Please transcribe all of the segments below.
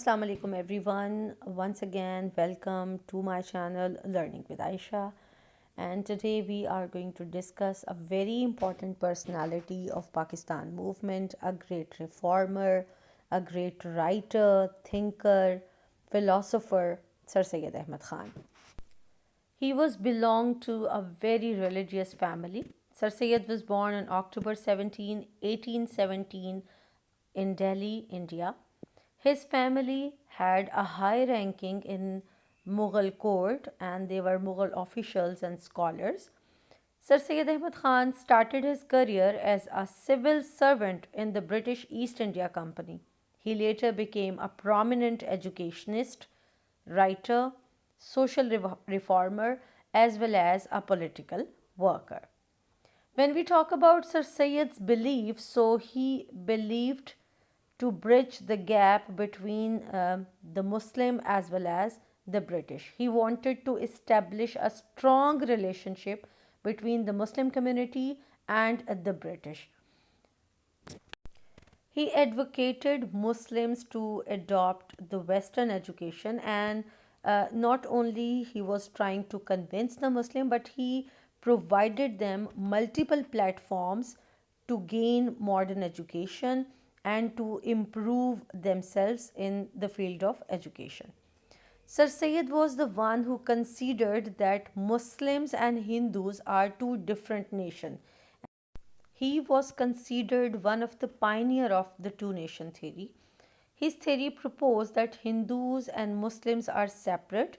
Assalamu alaikum everyone. Once again, welcome to my channel Learning with Aisha. And today we are going to discuss a very important personality of Pakistan movement, a great reformer, a great writer, thinker, philosopher, Sir Syed Ahmed Khan. He was belonged to a very religious family. Sir Syed was born on October 17, 1817 in Delhi, India. His family had a high ranking in Mughal court and they were Mughal officials and scholars. Sir Syed Ahmed Khan started his career as a civil servant in the British East India Company. He later became a prominent educationist, writer, social reformer, as well as a political worker. When we talk about Sir Syed's beliefs, so he believed to bridge the gap between the Muslim as well as the British. He wanted to establish a strong relationship between the Muslim community and the British. He advocated Muslims to adopt the Western education, and not only he was trying to convince the Muslim, but he provided them multiple platforms to gain modern education and to improve themselves in the field of education. Sir Syed was the one who considered that Muslims and Hindus are two different nations. He was considered one of the pioneer of the two nation theory. His theory proposed that Hindus and Muslims are separate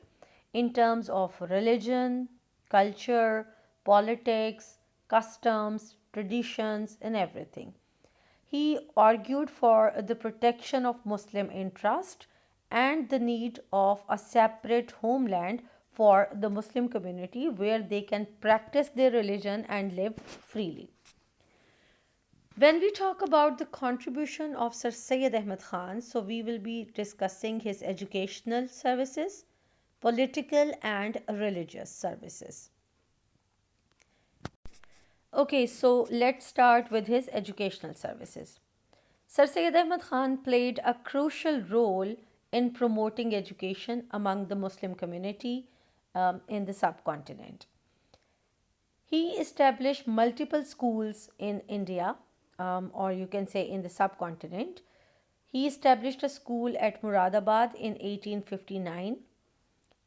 in terms of religion, culture, politics, customs, traditions, and everything. He argued for the protection of Muslim interest and the need of a separate homeland for the Muslim community where they can practice their religion and live freely. When we talk about the contribution of Sir Syed Ahmed Khan, so we will be discussing his educational services, political and religious services. Okay, so let's start with his educational services. Sir Syed Ahmed Khan played a crucial role in promoting education among the Muslim community in the subcontinent. He established multiple schools in India, or you can say in the subcontinent. He established a school at Muradabad in 1859.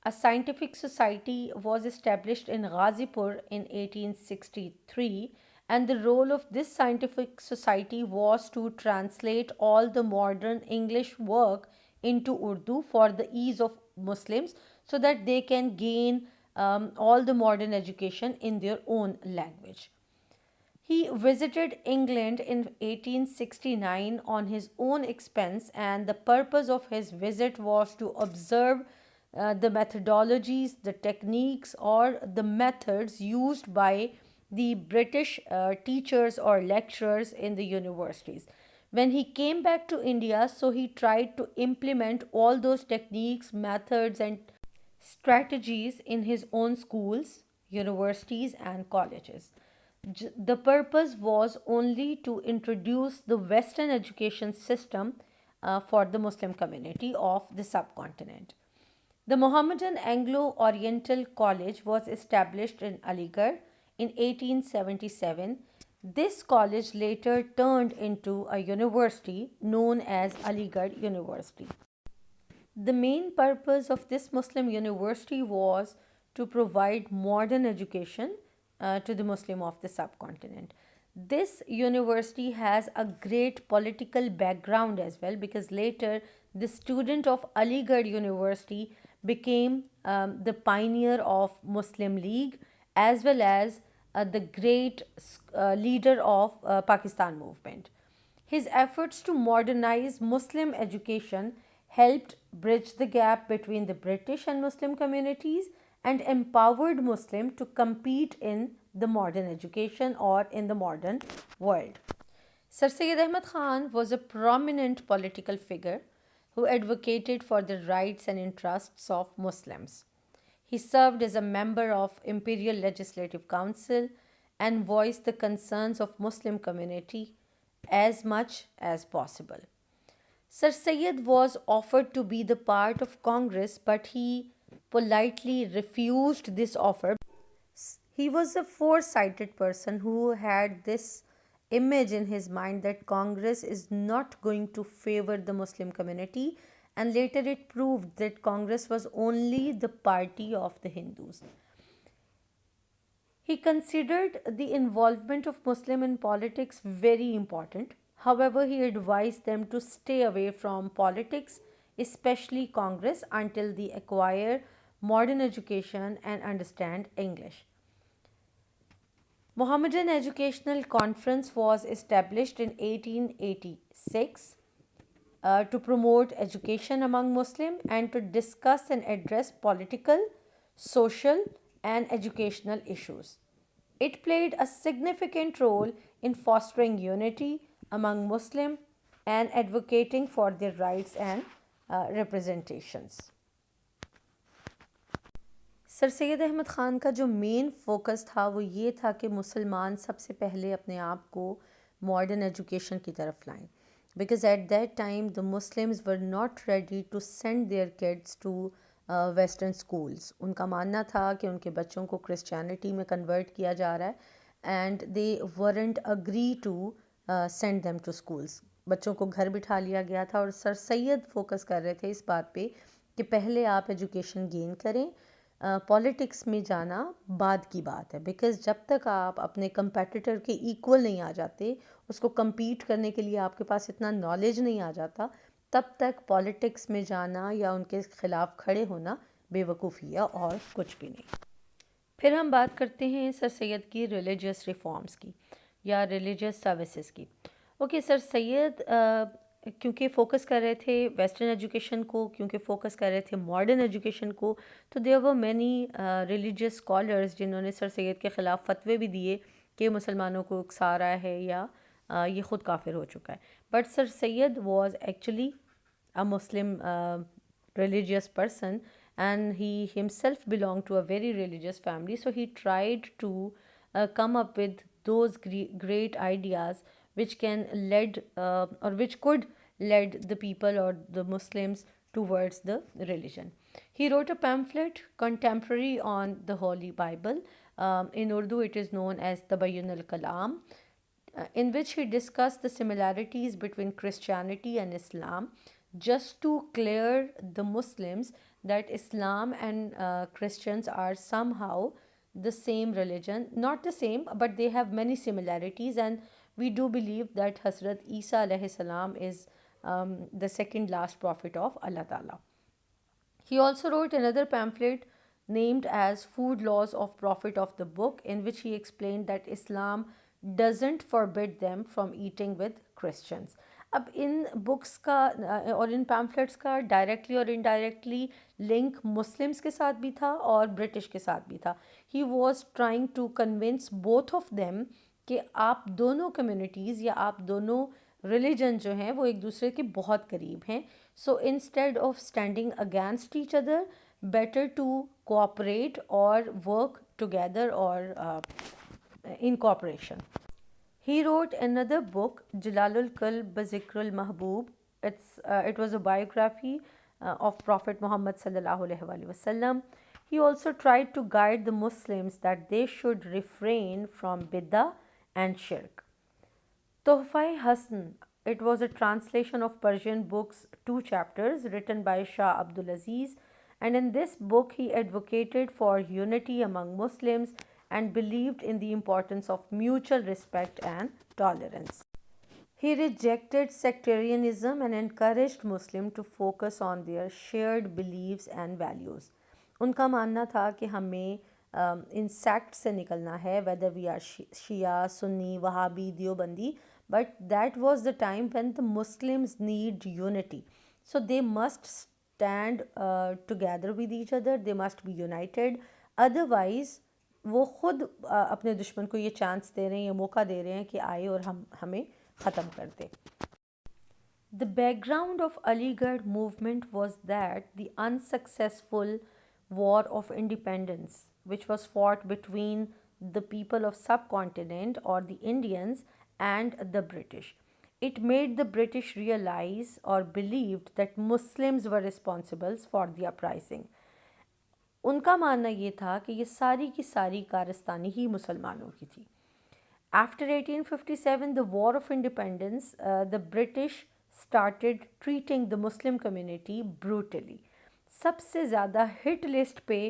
A scientific society was established in Ghazipur in 1863, and the role of this scientific society was to translate all the modern English work into Urdu for the ease of Muslims so that they can gain all the modern education in their own language. He visited England in 1869 on his own expense, and the purpose of his visit was to observe the methodologies, the techniques, or the methods used by the British teachers or lecturers in the universities. When he came back to India, so he tried to implement all those techniques, methods, and strategies in his own schools, universities, and colleges. The purpose was only to introduce the Western education system for the Muslim community of the subcontinent. The Mohammedan Anglo Oriental College was established in Aligarh in 1877. This college later turned into a university known as Aligarh University. The main purpose of this Muslim university was to provide modern education to the Muslim of the subcontinent. This university has a great political background as well, because later the student of Aligarh University became the pioneer of Muslim League as well as the great leader of Pakistan movement. His efforts to modernize Muslim education helped bridge the gap between the British and Muslim communities and empowered Muslims to compete in the modern education or in the modern world. Sir Syed Ahmed Khan was a prominent political figure who advocated for the rights and interests of Muslims. He served as a member of Imperial Legislative Council and voiced the concerns of Muslim community as much as possible. Sir Syed was offered to be the part of Congress, but he politely refused this offer. He was a foresighted person who had this image in his mind that Congress is not going to favor the Muslim community, and later it proved that Congress was only the party of the Hindus. He considered the involvement of Muslim in politics very important. However, he advised them to stay away from politics, especially Congress, until they acquire modern education and understand English. Mohammedan Educational Conference was established in 1886 to promote education among Muslims and to discuss and address political, social, and educational issues. It played a significant role in fostering unity among Muslims and advocating for their rights and representations. Sir Syed Ahmed Khan का जो main focus था वो ये था कि मुसलमान सबसे पहले अपने आप को मॉडर्न एजुकेशन की तरफ लाएं, because at that time the Muslims were not ready to send their kids to western schools. उनका मानना था कि उनके बच्चों को क्रिश्चियनिटी में कन्वर्ट किया जा रहा है and they weren't agree to send them to schools. बच्चों को घर बिठा लिया गया था और सर सैयद फोकस कर रहे थे इस बात पे कि पहले आप एजुकेशन गेन करें, पॉलिटिक्स में जाना बाद की बात है, बिकॉज़ जब तक आप अपने कंपेटिटर के इक्वल नहीं आ जाते, उसको compete करने के लिए आपके पास इतना नॉलेज नहीं आ जाता, तब तक पॉलिटिक्स में जाना या उनके ख़िलाफ़ खड़े होना बेवकूफ़ी है और कुछ भी नहीं. फिर हम बात करते हैं सर सैयद की रिलीजियस रिफॉर्म्स की या रिलीजियस सर्विसेज की. ओके, सर सैयद क्योंकि फ़ोकस कर रहे थे वेस्टर्न एजुकेशन को, क्योंकि फ़ोकस कर रहे थे मॉडर्न एजुकेशन को, तो there were many religious scholars जिन्होंने सर सैयद के ख़िलाफ़ फतवे भी दिए कि मुसलमानों को उकसा रहा है या ये ख़ुद काफिर हो चुका है. But sir Syed was actually a Muslim religious person, and he himself belonged to a very religious family. So he tried to come up with those great ideas which can lead or which could lead the people or the Muslims towards the religion. He wrote a pamphlet contemporary on the Holy Bible. In Urdu, it is known as Tabayyun al-Kalam, in which he discussed the similarities between Christianity and Islam, just to clear the Muslims that Islam and Christians are somehow the same religion. Not the same, but they have many similarities, and we do believe that Hazrat Isa alayhi salam is the second last prophet of Allah Ta'ala. He also wrote another pamphlet named as Food Laws of Prophet of the Book, in which he explained that Islam doesn't forbid them from eating with Christians. अब इन books का और इन pamphlets का directly और indirectly link Muslims के साथ भी था और ब्रिटिश के साथ भी था. He was trying to convince both of them कि आप दोनों कम्युनिटीज़ या आप दोनों रिलीजन जो हैं वो एक दूसरे के बहुत करीब हैं. So instead of standing against each other, better to cooperate और वर्क टुगेदर और in cooperation. He wrote another book, Jalalul Qalb Zikrul Mahbub. It was a biography of Prophet Muhammad sallallahu alaihi wasallam. He also tried to guide the Muslims that they should refrain from bid'ah and shirk. Tohfai Hasan, it was a translation of Persian books, 2 chapters written by Shah Abdul Aziz, and in this book he advocated for unity among Muslims and believed in the importance of mutual respect and tolerance. He rejected sectarianism and encouraged Muslims to focus on their shared beliefs and values. उनका मानना था कि हमें इन sect से निकलना है, whether we are Shia, Sunni, Wahhabi, Deobandi, but that was the time when the Muslims need unity. So they must stand together with each other, they must be united. Otherwise वो खुद अपने दुश्मन को ये chance दे रहे हैं, ये मौका दे रहे हैं कि आए और हमें ख़त्म कर दे. The background of Aligarh movement was that the unsuccessful war of independence, which was fought between the people of subcontinent or the Indians and the British. It made the British realize or believed that Muslims were responsible for the uprising. उनका मानना ये था कि ये सारी की सारी कारस्तानी ही मुसलमानों की थी. After 1857, the War of Independence, the British started treating the Muslim community brutally. सबसे ज़्यादा हिट लिस्ट पे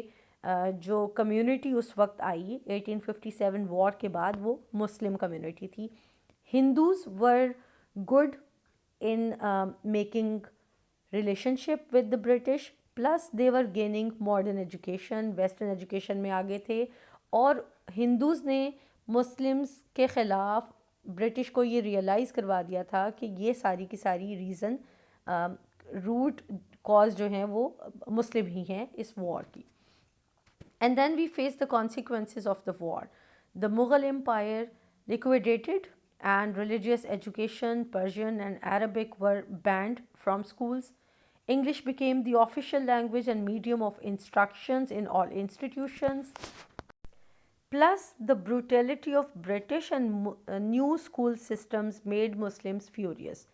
जो कम्युनिटी उस वक्त आई 1857 वॉर के बाद वो मुस्लिम कम्युनिटी थी. Hindus were good in making relationship with the British, plus they were gaining modern education, western education में आगे थे. और हिंदूज़ ने मुस्लिम्स के ख़िलाफ़ ब्रिटिश को ये रियलाइज़ करवा दिया था कि ये सारी की सारी रीज़न रूट कॉज जो हैं वो मुस्लिम ही हैं इस वॉर की. And then we face the consequences of the war. The Mughal Empire liquidated and religious education, Persian and Arabic were banned from schools. English became the official language and medium of instructions in all institutions. Plus, the brutality of British and new school systems made Muslims furious.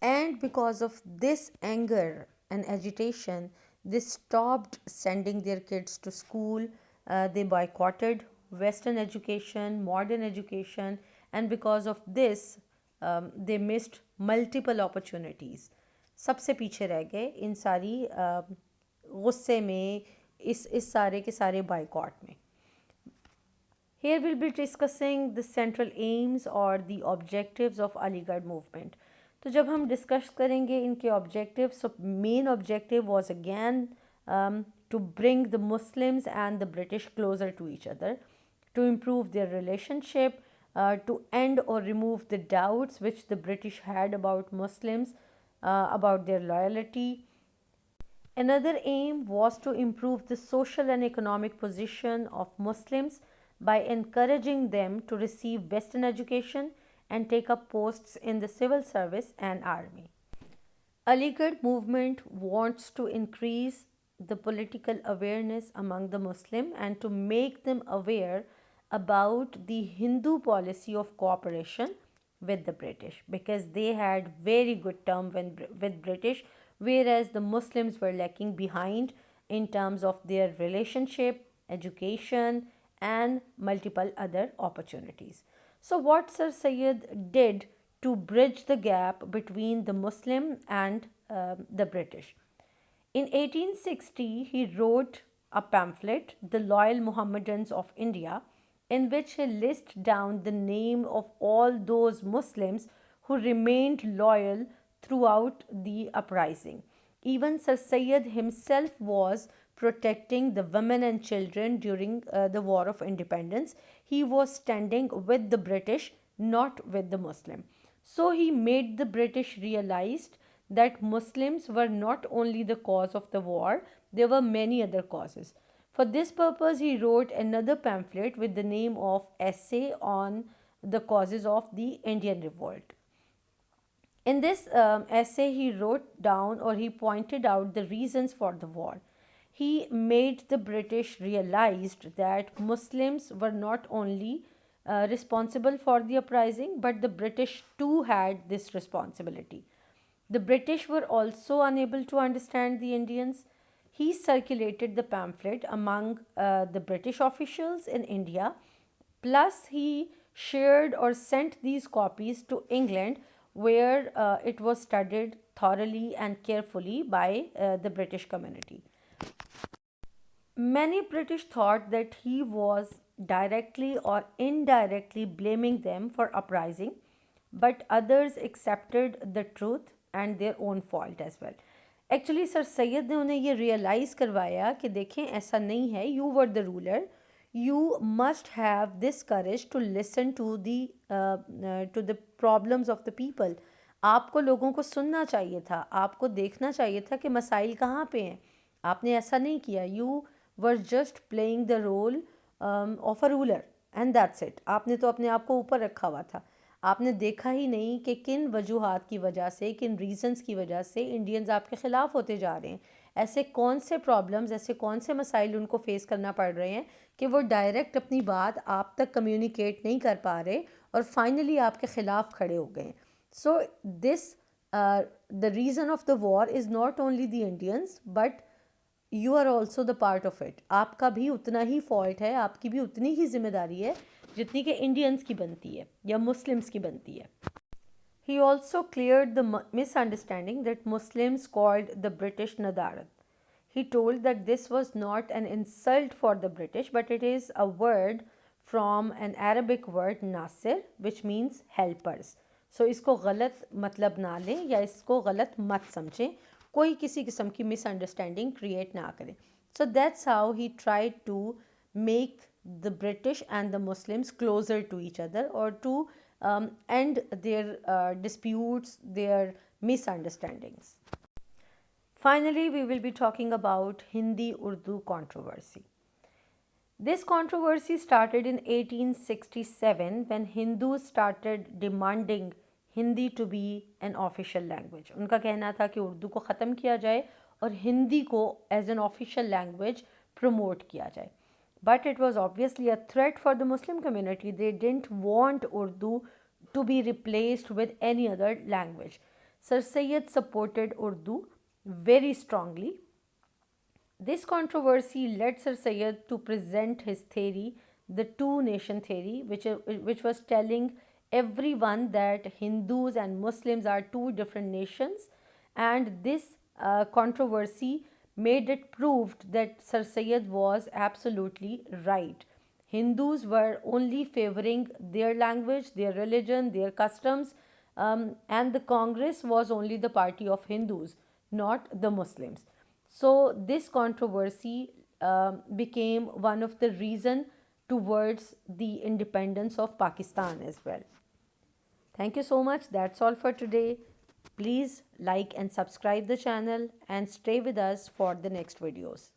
And because of this anger and agitation, they stopped sending their kids to school. They boycotted Western education, modern education, and because of this, they missed multiple opportunities. सबसे पीछे रह गए इन सारी गुस्से में, इस सारे के सारे बाइकॉट में. Here we'll be discussing the central aims or the objectives of Aligarh movement. तो जब हम डिस्कस करेंगे इनके objective, so main objective was again to bring the Muslims and the British closer to each other, to improve their relationship, to end or remove the doubts which the British had about Muslims, about their loyalty. Another aim was to improve the social and economic position of Muslims by encouraging them to receive Western education and take up posts in the civil service and army. Aligarh movement wants to increase the political awareness among the Muslim and to make them aware about the Hindu policy of cooperation with the British, because they had very good term with British, whereas the Muslims were lacking behind in terms of their relationship, education and multiple other opportunities. So what Sir Syed did to bridge the gap between the Muslim and the British. In 1860, he wrote a pamphlet, The Loyal Mohammedans of India, in which he lists down the name of all those Muslims who remained loyal throughout the uprising. Even Sir Syed himself was protecting the women and children during the War of Independence. He was standing with the British, not with the Muslim. So he made the British realize that Muslims were not only the cause of the war, there were many other causes. For this purpose, he wrote another pamphlet with the name of Essay on the Causes of the Indian Revolt. In this essay, he wrote down or he pointed out the reasons for the war. He made the British realized that Muslims were not only responsible for the uprising, but the British too had this responsibility. The British were also unable to understand the Indians. He circulated the pamphlet among the British officials in India, plus he shared or sent these copies to England, where it was studied thoroughly and carefully by the British community. Many British thought that he was directly or indirectly blaming them for uprising, but others accepted the truth and their own fault as well. Actually sir Syed ने उन्हें ये realise करवाया कि देखें ऐसा नहीं है, you were the ruler, you must have this courage to listen to the problems of the people. आपको लोगों को सुनना चाहिए था, आपको देखना चाहिए था कि मसाइल कहाँ पे हैं. आपने ऐसा नहीं किया. You were just playing the role of a ruler and that's it. आपने तो अपने आप को ऊपर रखा हुआ था. आपने देखा ही नहीं कि किन वजूहात की वजह से, किन रीज़न्स की वजह से इंडियंस आपके ख़िलाफ़ होते जा रहे हैं. ऐसे कौन से प्रॉब्लम्स, ऐसे कौन से मसाइल उनको फेस करना पड़ रहे हैं कि वो डायरेक्ट अपनी बात आप तक कम्युनिकेट नहीं कर पा रहे और फाइनली आपके ख़िलाफ़ खड़े हो गए. So this the reason of the war is not only the Indians, but you are also the part of it. आपका भी उतना ही फॉल्ट है, आपकी भी उतनी ही जिम्मेदारी है जितनी कि इंडियंस की बनती है या मुस्लिम्स की बनती है. He also cleared the misunderstanding that Muslims called the British Nadarat. He told that this was not an insult for the British, but it is a word from an Arabic word Nasir, which means helpers. So इसको गलत मतलब ना लें या इसको गलत मत समझें, कोई किसी किस्म की मिसअंडरस्टैंडिंग क्रिएट ना करें. So that's how he tried to make the British and the Muslims closer to each other, or to end their disputes, their misunderstandings. Finally, we will be talking about Hindi-Urdu controversy. This controversy started in 1867 when Hindus started demanding Hindi to be an official language. उनका कहना था कि उर्दू को ख़त्म किया जाए और हिंदी को as an official language promote किया जाए. But it was obviously a threat for the Muslim community. They didn't want Urdu to be replaced with any other language. Sir Syed supported Urdu very strongly. This controversy led Sir Syed to present his theory, the two nation theory, which was telling everyone that Hindus and Muslims are two different nations, and this controversy made it proved that Sir Syed was absolutely right. Hindus were only favoring their language, their religion, their customs, and the Congress was only the party of Hindus, not the Muslims. So this controversy became one of the reason towards the independence of Pakistan as well. Thank you so much. That's all for today. Please like and subscribe the channel and stay with us for the next videos.